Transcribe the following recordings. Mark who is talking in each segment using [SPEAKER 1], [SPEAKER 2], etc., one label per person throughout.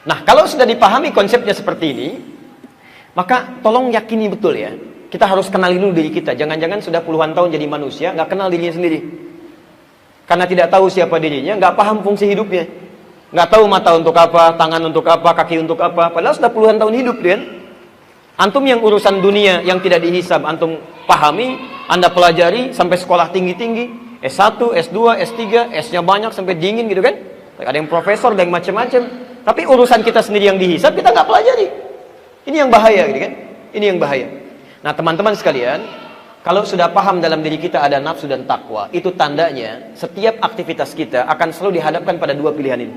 [SPEAKER 1] Nah, kalau sudah dipahami konsepnya seperti ini, maka tolong yakini betul ya. Kita harus kenali dulu diri kita. Jangan-jangan sudah puluhan tahun jadi manusia, nggak kenal dirinya sendiri. Karena tidak tahu siapa dirinya, nggak paham fungsi hidupnya. Nggak tahu mata untuk apa, tangan untuk apa, kaki untuk apa. Padahal sudah puluhan tahun hidup, kan? Antum yang urusan dunia yang tidak dihisab, antum pahami, Anda pelajari sampai sekolah tinggi-tinggi, S1, S2, S3, S-nya banyak sampai dingin gitu kan? Ada yang profesor, ada yang macam-macam. Tapi urusan kita sendiri yang dihisab, kita nggak pelajari. Ini yang bahaya, gitu kan? Ini yang bahaya. Nah, teman-teman sekalian, kalau sudah paham dalam diri kita ada nafsu dan takwa, itu tandanya setiap aktivitas kita akan selalu dihadapkan pada dua pilihan ini.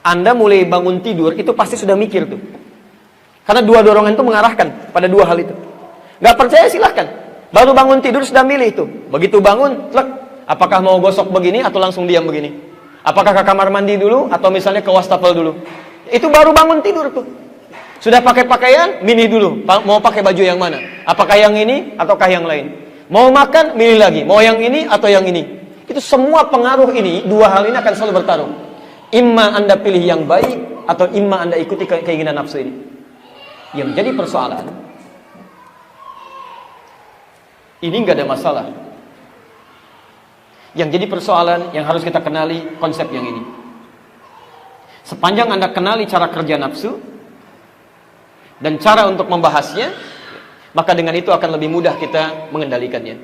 [SPEAKER 1] Anda mulai bangun tidur, itu pasti sudah mikir tuh. Karena dua dorongan itu mengarahkan pada dua hal itu. Nggak percaya silahkan. Baru bangun tidur sudah milih itu. Begitu bangun, plek, apakah mau gosok begini atau langsung diam begini? Apakah ke kamar mandi dulu atau misalnya ke wastafel dulu? Itu baru bangun tidur tuh. Sudah pakai pakaian, milih dulu. Mau pakai baju yang mana? Apakah yang ini ataukah yang lain? Mau makan, milih lagi. Mau yang ini atau yang ini? Itu semua pengaruh ini, dua hal ini akan selalu bertarung. Imma Anda pilih yang baik, atau imma Anda ikuti keinginan nafsu ini. Yang jadi persoalan, ini nggak ada masalah. Yang jadi persoalan, yang harus kita kenali konsep yang ini. Sepanjang Anda kenali cara kerja nafsu, dan cara untuk membahasnya, maka dengan itu akan lebih mudah kita mengendalikannya.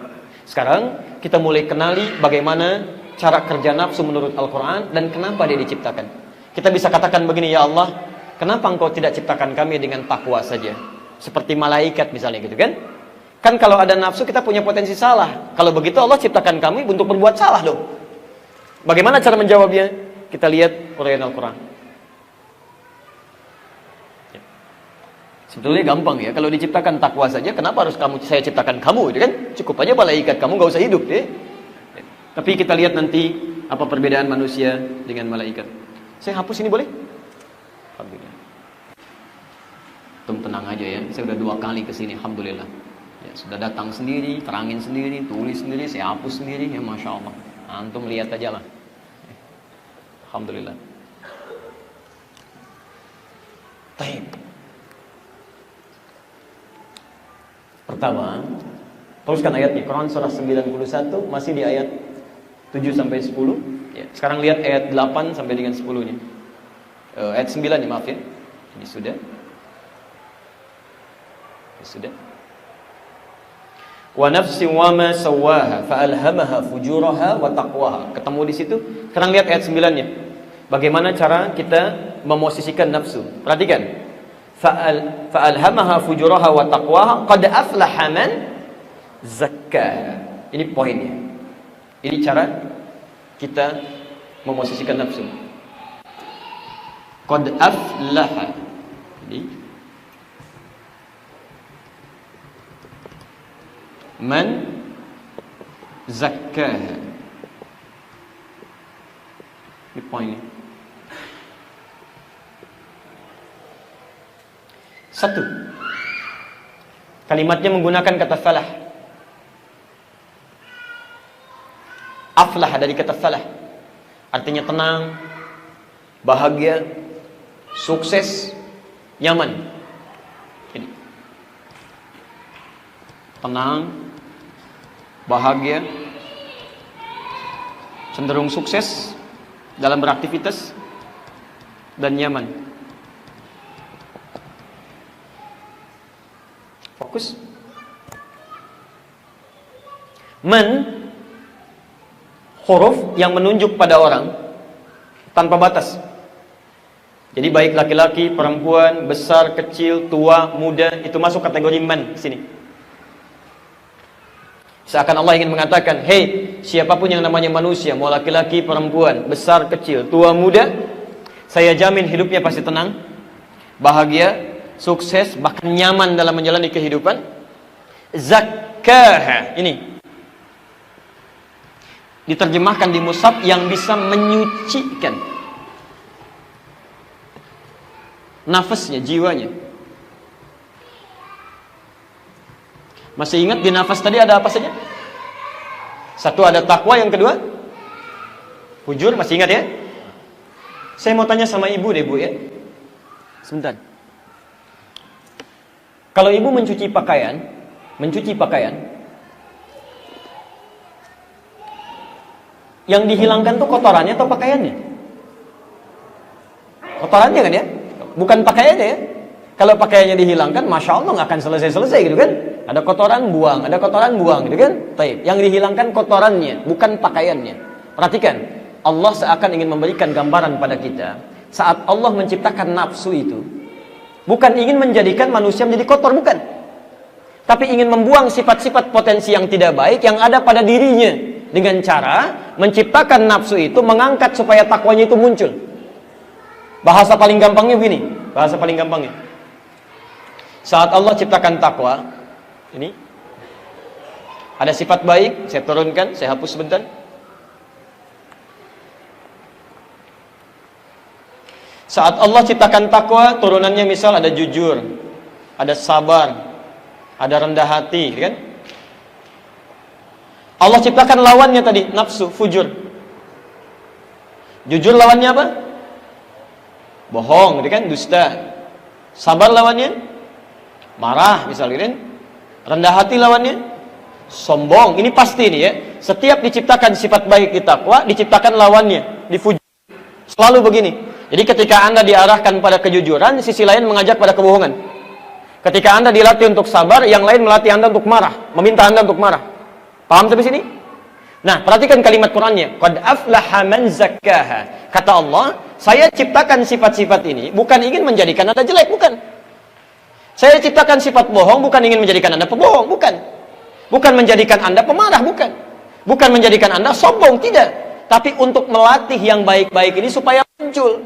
[SPEAKER 1] Sekarang kita mulai kenali bagaimana cara kerja nafsu menurut Al-Quran dan kenapa dia diciptakan. Kita bisa katakan begini, ya Allah, kenapa engkau tidak ciptakan kami dengan takwa saja, seperti malaikat misalnya gitu kan? Kan kalau ada nafsu kita punya potensi salah. Kalau begitu Allah ciptakan kami untuk berbuat salah dong. Bagaimana cara menjawabnya? Kita lihat uraian Al-Quran. Sebetulnya gampang ya, kalau diciptakan takwa saja, kenapa harus saya ciptakan kamu, gitu kan? Cukup aja malaikat, kamu gak usah hidup, ya. Tapi kita lihat nanti apa perbedaan manusia dengan malaikat. Saya hapus ini boleh? Alhamdulillah. Tenang aja ya, saya udah 2 kali kesini, alhamdulillah. Ya, sudah datang sendiri, terangin sendiri, tulis sendiri, saya hapus sendiri, ya masya Allah. Antum lihat aja lah. Alhamdulillah. Taib. Pertama, teruskan ayatnya. Quran surah 91 masih di ayat 7 sampai 10. Ya, sekarang lihat ayat 8 sampai dengan 10 nya. Ayat 9 ya, maaf ya. Ini sudah. Ini sudah. Wa nafsin wa ma sawwaha fa alhamaha fujuraha wa taqwaha. Ketemu di situ. Sekarang lihat ayat 9 nya. Bagaimana cara kita memosisikan nafsu? Perhatikan. Fa'alhamaha fujuraha wa taqwaha qad aflaha man zakkaha. Ini poinnya. Ini cara kita memosisikan nafsu. Qad aflaha. Jadi man zakkaha. Ini poinnya. Satu, kalimatnya menggunakan kata falah. Aflah dari kata falah, artinya tenang, bahagia, sukses, nyaman. Ini. Tenang, bahagia, cenderung sukses dalam beraktivitas, dan nyaman. Fokus. Man, huruf yang menunjuk pada orang tanpa batas. Jadi baik laki-laki, perempuan, besar, kecil, tua, muda, itu masuk kategori man sini. Seakan Allah ingin mengatakan, hey, siapapun yang namanya manusia, mau laki-laki, perempuan, besar, kecil, tua, muda, saya jamin hidupnya pasti tenang, bahagia, sukses, bahkan nyaman dalam menjalani kehidupan. Zakkaha, ini diterjemahkan di mushaf yang bisa menyucikan nafasnya, jiwanya. Masih ingat di nafas tadi ada apa saja? Satu ada takwa, yang kedua fujur, masih ingat ya? Saya mau tanya sama ibu deh, Bu ya. Sebentar. Kalau ibu mencuci pakaian, yang dihilangkan tuh kotorannya atau pakaiannya? Kotorannya kan ya? Bukan pakaiannya ya? Kalau pakaiannya dihilangkan, Masya Allah nggak akan selesai-selesai gitu kan? Ada kotoran buang gitu kan? Taib. Yang dihilangkan kotorannya, bukan pakaiannya. Perhatikan, Allah seakan ingin memberikan gambaran pada kita. Saat Allah menciptakan nafsu itu, bukan ingin menjadikan manusia menjadi kotor, bukan. Tapi ingin membuang sifat-sifat potensi yang tidak baik yang ada pada dirinya. Dengan cara menciptakan nafsu itu, mengangkat supaya takwanya itu muncul. Bahasa paling gampangnya begini, bahasa paling gampangnya. Saat Allah ciptakan takwa, ini ada sifat baik, saya turunkan, saya hapus sebentar. Saat Allah ciptakan takwa, turunannya misal ada jujur, ada sabar, ada rendah hati, kan? Allah ciptakan lawannya tadi, nafsu, fujur. Jujur lawannya apa? Bohong, kan? Dusta. Sabar lawannya? Marah, misalnya, kan? Rendah hati lawannya? Sombong. Ini pasti nih ya. Setiap diciptakan sifat baik di takwa, diciptakan lawannya, di fujur. Selalu begini. Jadi ketika Anda diarahkan pada kejujuran, sisi lain mengajak pada kebohongan. Ketika Anda dilatih untuk sabar, yang lain melatih Anda untuk marah, meminta Anda untuk marah. Paham sampai sini? Nah, perhatikan kalimat Qur'annya. Qad aflaha man zakkaha. Kata Allah, saya ciptakan sifat-sifat ini bukan ingin menjadikan Anda jelek, bukan. Saya ciptakan sifat bohong bukan ingin menjadikan Anda pembohong, bukan. Bukan menjadikan Anda pemarah, bukan. Bukan menjadikan Anda sombong, tidak. Tapi untuk melatih yang baik-baik ini supaya muncul.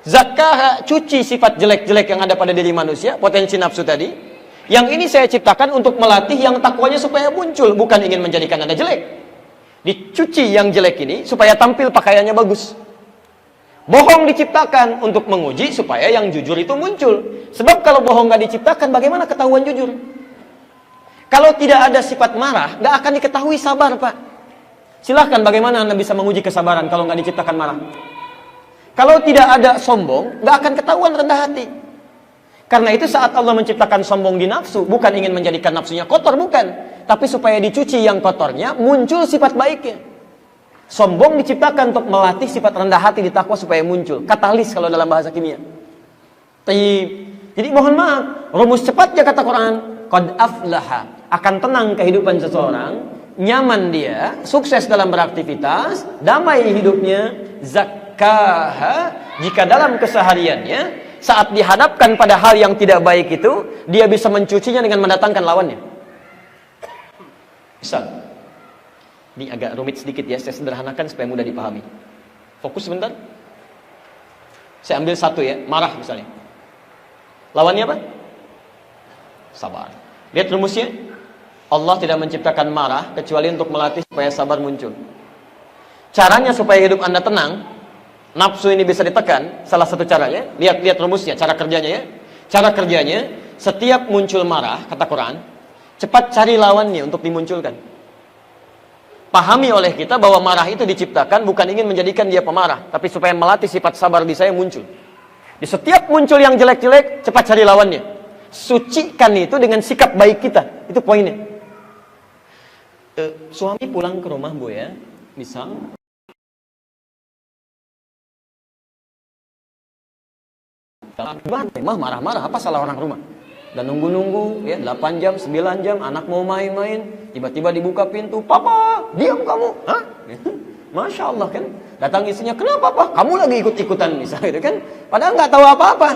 [SPEAKER 1] Zakkaha, cuci sifat jelek-jelek yang ada pada diri manusia, potensi nafsu tadi. Yang ini saya ciptakan untuk melatih yang takwanya supaya muncul, bukan ingin menjadikan Anda jelek. Dicuci yang jelek ini supaya tampil pakaiannya bagus. Bohong diciptakan untuk menguji supaya yang jujur itu muncul. Sebab kalau bohong nggak diciptakan, bagaimana ketahuan jujur? Kalau tidak ada sifat marah, nggak akan diketahui sabar, Pak. Silahkan, bagaimana Anda bisa menguji kesabaran kalau nggak diciptakan marah? Kalau tidak ada sombong, nggak akan ketahuan rendah hati. Karena itu saat Allah menciptakan sombong di nafsu, bukan ingin menjadikan nafsunya kotor, bukan. Tapi supaya dicuci yang kotornya, muncul sifat baiknya. Sombong diciptakan untuk melatih sifat rendah hati di takwa supaya muncul. Katalis kalau dalam bahasa kimia. Jadi mohon maaf, rumus cepatnya kata Quran, qad aflaha, akan tenang kehidupan seseorang, nyaman dia, sukses dalam beraktivitas, damai hidupnya, zakkaha, jika dalam kesehariannya saat dihadapkan pada hal yang tidak baik itu, dia bisa mencucinya dengan mendatangkan lawannya. Misal, ini agak rumit sedikit ya, saya sederhanakan supaya mudah dipahami. Fokus sebentar. Saya ambil satu ya, marah misalnya. Lawannya apa? Sabar. Lihat rumusnya. Allah tidak menciptakan marah kecuali untuk melatih supaya sabar muncul. Caranya supaya hidup Anda tenang, nafsu ini bisa ditekan, salah satu caranya, lihat rumusnya, cara kerjanya ya. Cara kerjanya, setiap muncul marah, kata Quran, cepat cari lawannya untuk dimunculkan. Pahami oleh kita bahwa marah itu diciptakan bukan ingin menjadikan dia pemarah, tapi supaya melatih sifat sabar di saya muncul. Di setiap muncul yang jelek-jelek, cepat cari lawannya. Sucikan itu dengan sikap baik kita, itu poinnya. Suami pulang ke rumah, Bu ya, misal memang marah-marah, apa salah orang rumah? Dan nunggu-nunggu ya 8 jam, 9 jam, anak mau main-main, tiba-tiba dibuka pintu, "Papa, diam kamu." Hah? Masya Allah kan. Datang istrinya, "Kenapa, Pak? Kamu lagi ikut-ikutan," misalnya gitu kan. Padahal nggak tahu apa-apa.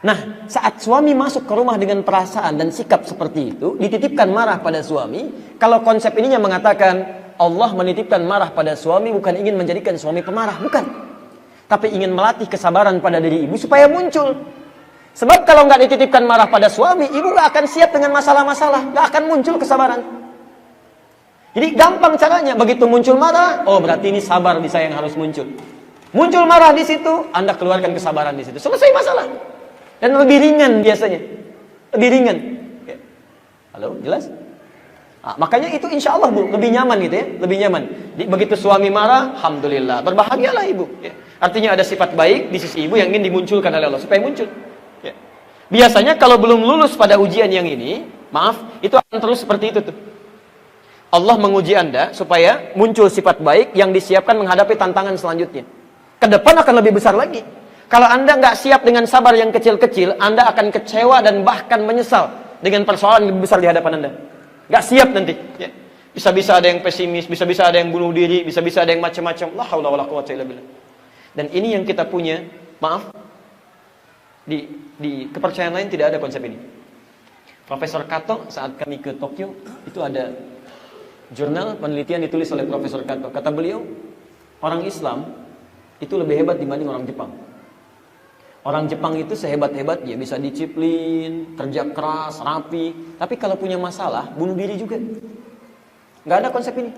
[SPEAKER 1] Nah, saat suami masuk ke rumah dengan perasaan dan sikap seperti itu, dititipkan marah pada suami. Kalau konsep ininya mengatakan Allah menitipkan marah pada suami bukan ingin menjadikan suami pemarah, bukan. Tapi ingin melatih kesabaran pada diri ibu supaya muncul. Sebab kalau nggak dititipkan marah pada suami, ibu nggak akan siap dengan masalah-masalah, nggak akan muncul kesabaran. Jadi gampang caranya, begitu muncul marah, oh berarti ini sabar di saya yang harus muncul. Muncul marah di situ, Anda keluarkan kesabaran di situ, selesai masalah. Dan lebih ringan biasanya, lebih ringan. Ya. Halo, jelas? Nah, makanya itu insya Allah Bu, lebih nyaman gitu ya, lebih nyaman. Begitu suami marah, alhamdulillah, berbahagialah ibu. Ya. Artinya ada sifat baik di sisi ibu yang ingin dimunculkan oleh Allah supaya muncul. Biasanya kalau belum lulus pada ujian yang ini, maaf, itu akan terus seperti itu tuh. Allah menguji Anda supaya muncul sifat baik yang disiapkan menghadapi tantangan selanjutnya. Ke depan akan lebih besar lagi. Kalau Anda nggak siap dengan sabar yang kecil-kecil, Anda akan kecewa dan bahkan menyesal dengan persoalan yang lebih besar di hadapan Anda. Nggak siap nanti. Ya. Bisa-bisa ada yang pesimis, bisa-bisa ada yang bunuh diri, bisa-bisa ada yang macam-macam. La haula wala quwwata illa billah. Dan ini yang kita punya, maaf, di kepercayaan lain tidak ada konsep ini. Profesor Kato saat kami ke Tokyo, itu ada jurnal penelitian ditulis oleh Profesor Kato. Kata beliau, orang Islam itu lebih hebat dibanding orang Jepang. Orang Jepang itu sehebat-hebat, dia bisa disiplin, kerja keras, rapi. Tapi kalau punya masalah, bunuh diri juga. Nggak ada konsep ini.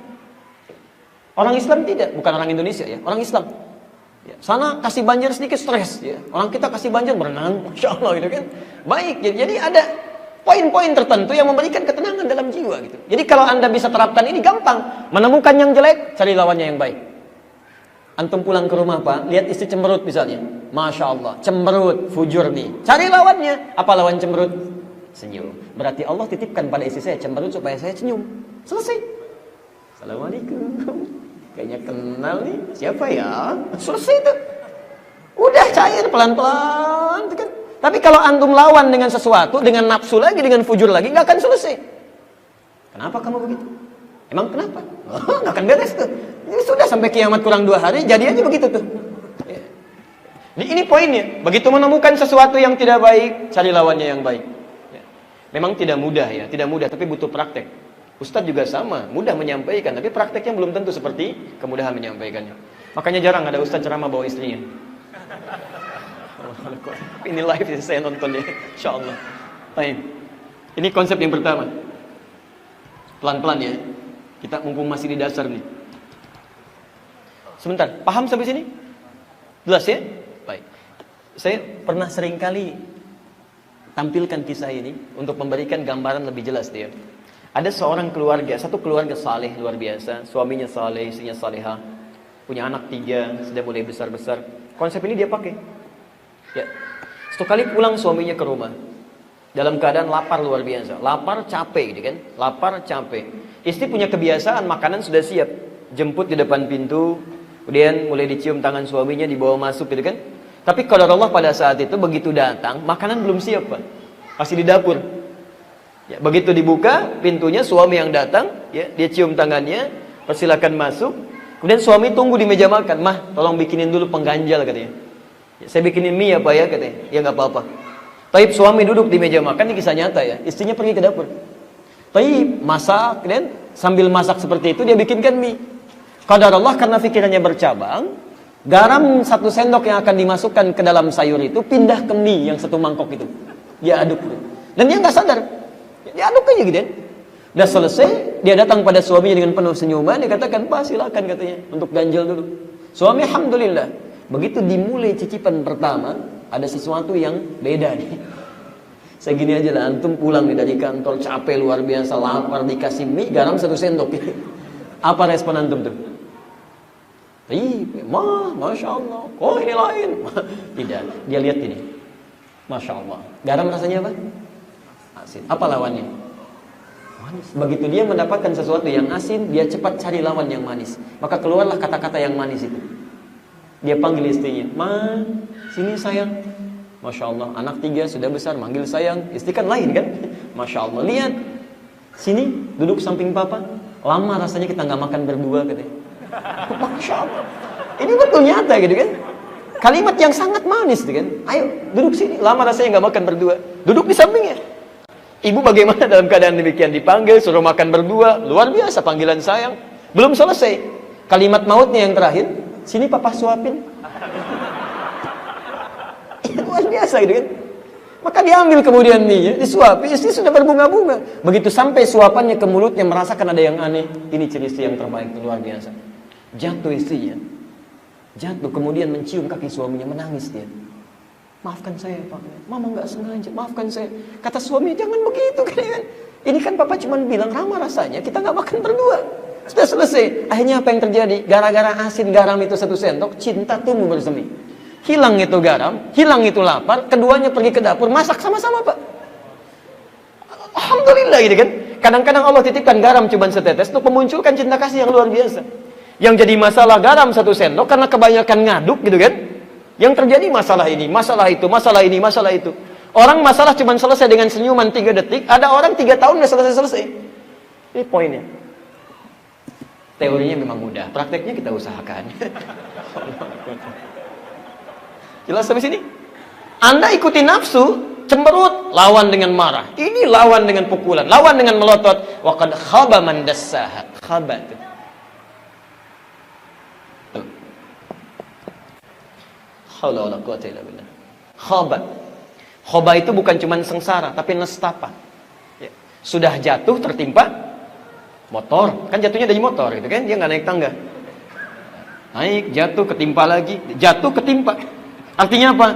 [SPEAKER 1] Orang Islam tidak, bukan orang Indonesia ya, orang Islam. Ya, sana kasih banjir sedikit stres, ya. Orang kita kasih banjir berenang, masya Allah gitu kan. Baik, jadi ada poin-poin tertentu yang memberikan ketenangan dalam jiwa gitu. Jadi kalau Anda bisa terapkan ini gampang, menemukan yang jelek, cari lawannya yang baik. Antum pulang ke rumah Pak, lihat istri cemberut misalnya, masya Allah, cemberut, fujur nih. Cari lawannya, apa lawan cemberut? Senyum. Berarti Allah titipkan pada istri saya cemberut supaya saya senyum. Selesai. Assalamualaikum. Kayaknya kenal nih. Siapa ya? Selesai itu. Udah cair pelan-pelan kan. Tapi kalau antum lawan dengan sesuatu, dengan nafsu lagi, dengan fujur lagi, nggak akan selesai. Kenapa kamu begitu? Emang kenapa? Nggak akan beres tuh. Ini sudah sampai kiamat kurang 2 hari, jadi aja begitu tuh. Ya. Ini poinnya. Begitu menemukan sesuatu yang tidak baik, cari lawannya yang baik. Ya. Memang tidak mudah ya, tidak mudah, tapi butuh praktek. Ustadz juga sama, mudah menyampaikan, tapi prakteknya belum tentu seperti kemudahan menyampaikannya. Makanya jarang ada ustadz ceramah bawa istrinya. Ini live yang saya nonton ya, insya Allah. Baik. Ini konsep yang pertama. Pelan-pelan ya. Kita mumpung masih di dasar nih. Sebentar, paham sampai sini? Jelas ya? Baik. Saya pernah seringkali tampilkan kisah ini untuk memberikan gambaran lebih jelas dia. Ada seorang keluarga, satu keluarga saleh luar biasa, suaminya saleh, istrinya salehah, punya anak 3, sudah mulai besar-besar. Konsep ini dia pakai. Ya. Satu kali pulang suaminya ke rumah, dalam keadaan lapar luar biasa, lapar capek gitu kan, lapar capek. Istri punya kebiasaan makanan sudah siap, jemput di depan pintu, kemudian mulai dicium tangan suaminya, dibawa masuk gitu kan. Tapi kalau Allah pada saat itu begitu datang, makanan belum siap Pak, masih di dapur. Ya, begitu dibuka pintunya, suami yang datang, ya, dia cium tangannya, persilakan masuk. Kemudian suami tunggu di meja makan, mah, tolong bikinin dulu pengganjal katanya. Ya, saya bikinin mie ya Pak ya katanya. Ya nggak apa-apa. Taib suami duduk di meja makan, ini kisah nyata ya. Istrinya pergi ke dapur. Taib masak, dan sambil masak seperti itu dia bikinkan mie. Qadar Allah karena pikirannya bercabang, garam 1 sendok yang akan dimasukkan ke dalam sayur itu pindah ke mie yang 1 mangkok itu. Dia aduk, dan dia nggak sadar. Dia aduk aja gitu. Udah selesai, dia datang pada suaminya dengan penuh senyuman, dia katakan, Pak silakan katanya, untuk ganjal dulu. Suami alhamdulillah, begitu dimulai cicipan pertama, ada sesuatu yang beda nih. Saya gini aja lah, antum pulang nih dari kantor, capek luar biasa, lapar, dikasih mie, garam 1 sendok. Apa respon antum tuh? Masya Allah, oh ini lain. Tidak, dia lihat ini. Masya Allah, garam rasanya apa? Asin. Apa lawannya? Manis. Begitu dia mendapatkan sesuatu yang asin, dia cepat cari lawan yang manis. Maka keluarlah kata-kata yang manis itu. Dia panggil istrinya, Ma, sini sayang. Masya Allah, anak 3 sudah besar, manggil sayang. Istri kan lain kan? Masya Allah, lihat. Sini, duduk samping papa. Lama rasanya kita nggak makan berdua katanya. Masya Allah. Ini betul nyata gitu kan? Kalimat yang sangat manis gitu kan? Ayo, duduk sini. Lama rasanya nggak makan berdua. Duduk di sampingnya. Ibu bagaimana dalam keadaan demikian? Dipanggil, suruh makan berdua. Luar biasa panggilan sayang. Belum selesai. Kalimat mautnya yang terakhir. Sini papa suapin. Luar biasa gitu kan? Maka diambil kemudian mie, disuapi, istri sudah berbunga-bunga. Begitu sampai suapannya ke mulutnya, merasakan ada yang aneh. Ini ciri istri yang terbaik, luar biasa. Jatuh istrinya. Jatuh, kemudian mencium kaki suaminya, menangis dia. Maafkan saya Pak, Mama nggak sengaja, maafkan saya. Kata suami, jangan begitu kan. Ini kan Papa cuma bilang ramah rasanya, kita nggak makan berdua. Sudah selesai. Akhirnya apa yang terjadi? Gara-gara asin garam itu 1 sendok, cinta tumbuh bersemi. hilang itu garam, hilang itu lapar, keduanya pergi ke dapur, masak sama-sama, Pak. Alhamdulillah gitu kan. Kadang-kadang Allah titipkan garam cuma setetes untuk memunculkan cinta kasih yang luar biasa. Yang jadi masalah garam 1 sendok karena kebanyakan ngaduk gitu kan. Yang terjadi masalah ini, masalah itu, masalah ini, masalah itu. Orang masalah cuma selesai dengan senyuman 3 detik, ada orang 3 tahun udah selesai-selesai. Ini poinnya. Teorinya memang mudah, prakteknya kita usahakan. Jelas sampai sini? Anda ikuti nafsu, cemberut, lawan dengan marah. Ini lawan dengan pukulan, lawan dengan melotot. Wa qad khaba man dassaha. Khaba. Haula wala quwwata illa billah. Khaba. Khaba itu bukan cuma sengsara, tapi nestapa. Ya. Sudah jatuh tertimpa motor, kan jatuhnya dari motor gitu kan, dia nggak naik tangga. Naik, jatuh, ketimpa lagi, jatuh, ketimpa. Artinya apa?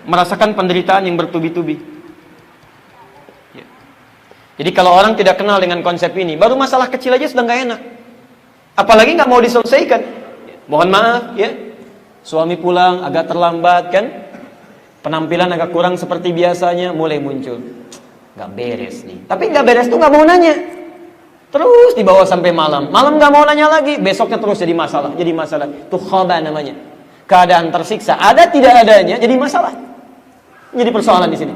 [SPEAKER 1] Merasakan penderitaan yang bertubi-tubi. Ya. Jadi kalau orang tidak kenal dengan konsep ini, baru masalah kecil aja sudah nggak enak. Apalagi nggak mau diselesaikan. Ya. Mohon maaf, ya. Suami pulang agak terlambat kan? Penampilan agak kurang seperti biasanya, mulai muncul. Nggak beres nih. Tapi nggak beres tuh nggak mau nanya. Terus dibawa sampai malam. Malam nggak mau nanya lagi. Besoknya terus jadi masalah. Jadi masalah. Itu khaba namanya. Keadaan tersiksa. Ada tidak adanya jadi masalah. Jadi persoalan di sini.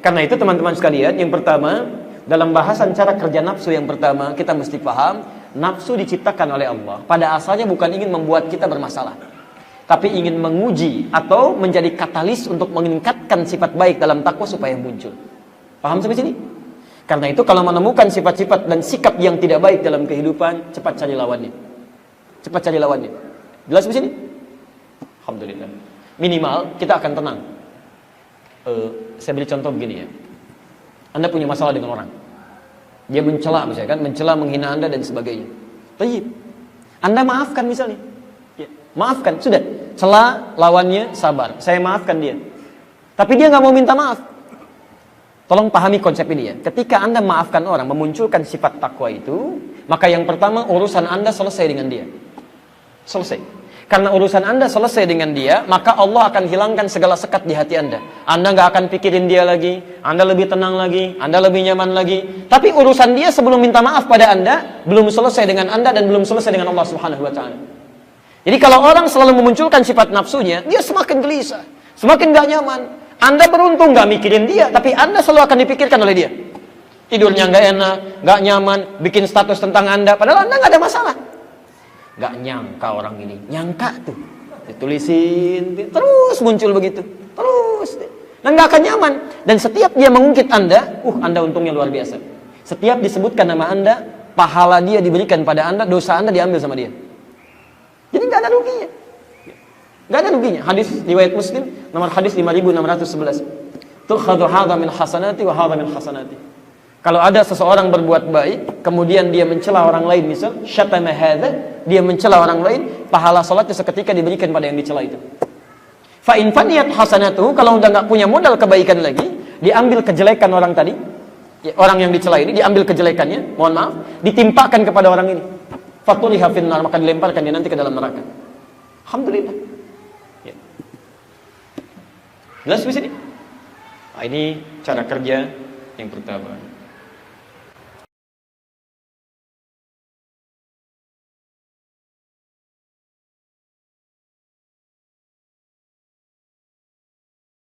[SPEAKER 1] Karena itu teman-teman sekalian, yang pertama dalam bahasan cara kerja nafsu yang pertama kita mesti paham, nafsu diciptakan oleh Allah. Pada asalnya bukan ingin membuat kita bermasalah, tapi ingin menguji atau menjadi katalis untuk meningkatkan sifat baik dalam takwa supaya muncul. Paham sampai sini? Karena itu kalau menemukan sifat-sifat dan sikap yang tidak baik dalam kehidupan, cepat cari lawannya. Cepat cari lawannya. Jelas di sini? Alhamdulillah. Minimal kita akan tenang. Saya beri contoh begini ya. Anda punya masalah dengan orang. Dia mencela misalnya kan, mencela, menghina Anda dan sebagainya. Tayyib. Anda maafkan misalnya. Ya, maafkan, sudah. Cela lawannya, sabar. Saya maafkan dia. Tapi dia nggak mau minta maaf. Tolong pahami konsep ini ya. Ketika Anda maafkan orang, memunculkan sifat takwa itu, maka yang pertama urusan Anda selesai dengan dia. Selesai. Karena urusan Anda selesai dengan dia, maka Allah akan hilangkan segala sekat di hati Anda. Anda nggak akan pikirin dia lagi, Anda lebih tenang lagi, Anda lebih nyaman lagi. Tapi urusan dia sebelum minta maaf pada Anda, belum selesai dengan Anda dan belum selesai dengan Allah Subhanahu wa Ta'ala. Jadi kalau orang selalu memunculkan sifat nafsunya, dia semakin gelisah, semakin nggak nyaman. Anda beruntung nggak mikirin dia, tapi Anda selalu akan dipikirkan oleh dia. Tidurnya nggak enak, nggak nyaman, bikin status tentang Anda, padahal Anda nggak ada masalah. Nggak nyangka orang ini, nyangka tuh, ditulisin, terus muncul begitu, terus, dan nggak akan nyaman. Dan setiap dia mengungkit Anda, Anda untungnya luar biasa. Setiap disebutkan nama Anda, pahala dia diberikan pada Anda, dosa Anda diambil sama dia. Jadi nggak ada ruginya. Gak ada ruginya. Hadis riwayat Muslim nomor hadis 5611. Tukhadhu hadha min hasanati wa hadha min hasanati. Kalau ada seseorang berbuat baik, kemudian dia mencela orang lain, misal syatama hadha, dia mencela orang lain, pahala salatnya seketika diberikan pada yang dicela itu. Fa in faniyat hasanatuhu, kalau udah enggak punya modal kebaikan lagi, diambil kejelekan orang tadi, orang yang dicela ini diambil kejelekannya, mohon maaf, ditimpakan kepada orang ini. Fatuliha finnar, maka dilemparkan dia nanti ke dalam neraka. Alhamdulillah. Jelas di sini? Nah, ini cara kerja yang pertama.